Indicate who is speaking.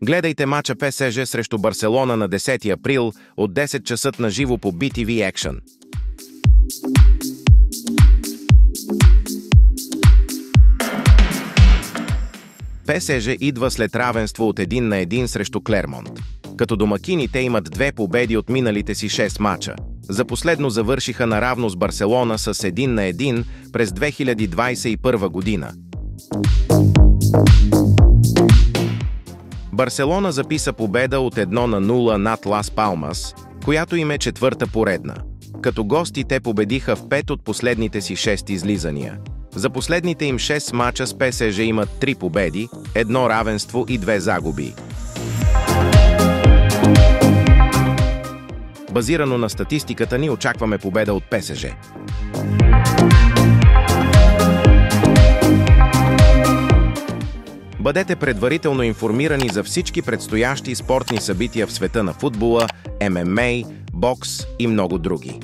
Speaker 1: Гледайте мача ПСЖ срещу Барселона на 10 април от 10 часа на живо по BTV Action. ПСЖ идва след равенство от 1-1 срещу Клермонт. Като домакини те имат 2 победи от миналите си 6 мача. За последно завършиха наравно с Барселона с 1-1 през 2021 година. Барселона записа победа от 1-0 над Лас Палмас, която им е 4-та поредна. Като гости те победиха в 5 от последните си 6 излизания. За последните им 6 мача с ПСЖ имат 3 победи, 1 равенство и 2 загуби. Базирано на статистиката ни, очакваме победа от ПСЖ. Бъдете предварително информирани за всички предстоящи спортни събития в света на футбола, ММА, бокс и много други.